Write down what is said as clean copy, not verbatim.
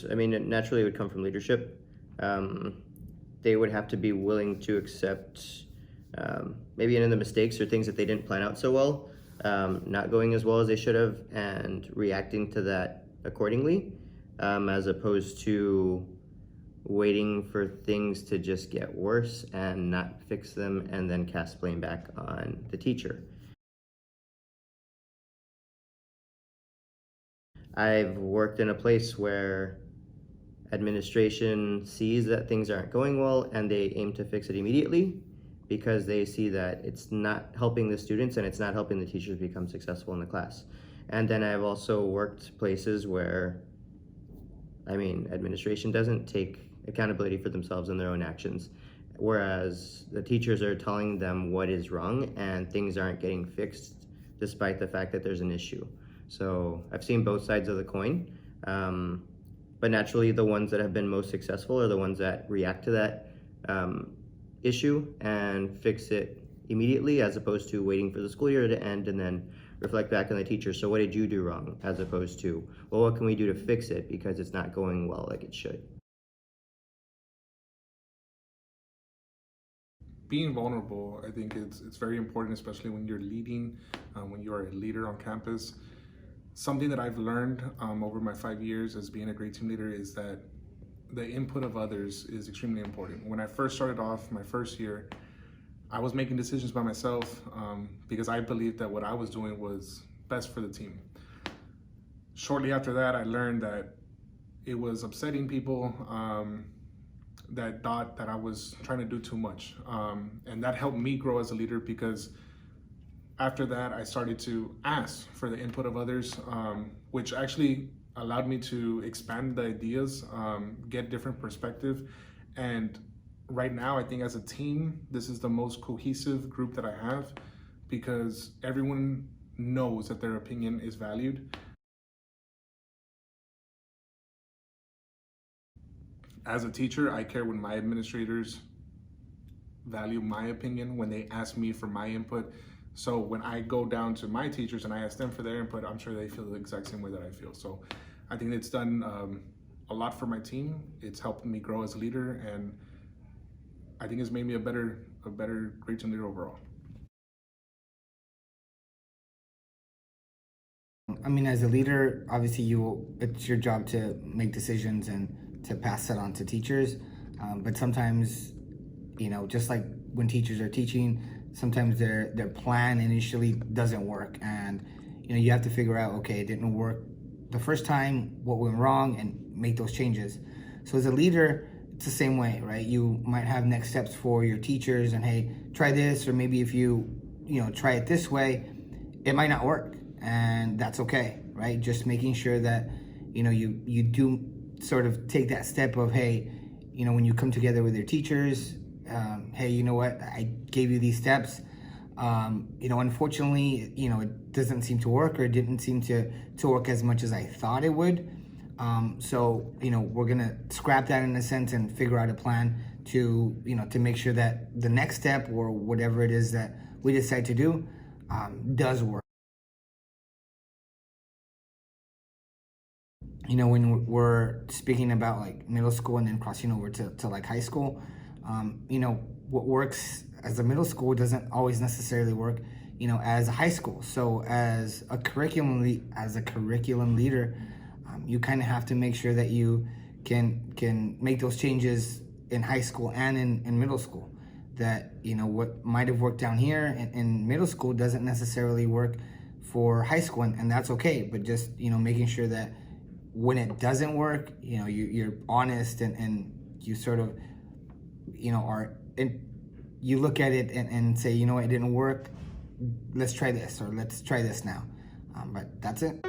course, I mean, naturally it would come from leadership. They would have to be willing to accept maybe any of the mistakes or things that they didn't plan out so well, not going as well as they should have, and reacting to that accordingly, as opposed to waiting for things to just get worse and not fix them and then cast blame back on the teacher. I've worked in a place where administration sees that things aren't going well and they aim to fix it immediately because they see that it's not helping the students and it's not helping the teachers become successful in the class. And then I've also worked places where, I mean, administration doesn't take accountability for themselves and their own actions, whereas the teachers are telling them what is wrong and things aren't getting fixed despite the fact that there's an issue. So I've seen both sides of the coin, but naturally the ones that have been most successful are the ones that react to that issue and fix it immediately, as opposed to waiting for the school year to end and then reflect back on the teacher. So what did you do wrong? As opposed to, well, what can we do to fix it because it's not going well like it should? Being vulnerable, I think it's very important, especially when you're leading, when you are a leader on campus. Something that I've learned over my 5 years as being a great team leader is that the input of others is extremely important. When I first started off my first year, I was making decisions by myself because I believed that what I was doing was best for the team. Shortly after that, I learned that it was upsetting people that thought that I was trying to do too much. And that helped me grow as a leader, because after that, I started to ask for the input of others, which actually allowed me to expand the ideas, get different perspective. And right now, I think as a team, this is the most cohesive group that I have, because everyone knows that their opinion is valued. As a teacher, I care when my administrators value my opinion, when they ask me for my input. So when I go down to my teachers and I ask them for their input, I'm sure they feel the exact same way that I feel. So I think it's done a lot for my team. It's helped me grow as a leader, and I think it's made me a better great team leader overall. I mean, as a leader, obviously it's your job to make decisions and to pass that on to teachers. But sometimes, just like when teachers are teaching, sometimes their plan initially doesn't work, and you have to figure out, okay, it didn't work the first time, what went wrong, and make those changes. So as a leader, it's the same way, right? You might have next steps for your teachers, and hey, try this, or maybe if you try it this way, it might not work, and that's okay, right? Just making sure that you do sort of take that step of, hey, when you come together with your teachers, hey, you know what, I gave you these steps, unfortunately, it doesn't seem to work, or it didn't seem to work as much as I thought it would. So, we're gonna scrap that in a sense and figure out a plan to, to make sure that the next step, or whatever it is that we decide to do, does work. When we're speaking about like middle school and then crossing over to like high school, what works as a middle school doesn't always necessarily work, as a high school. So as a curriculum leader, you kind of have to make sure that you can make those changes in high school and in middle school. That what might have worked down here in middle school doesn't necessarily work for high school, and that's okay. But just making sure that when it doesn't work, you're honest, and you sort of you look at it and say, it didn't work, let's try this, or let's try this now. But that's it.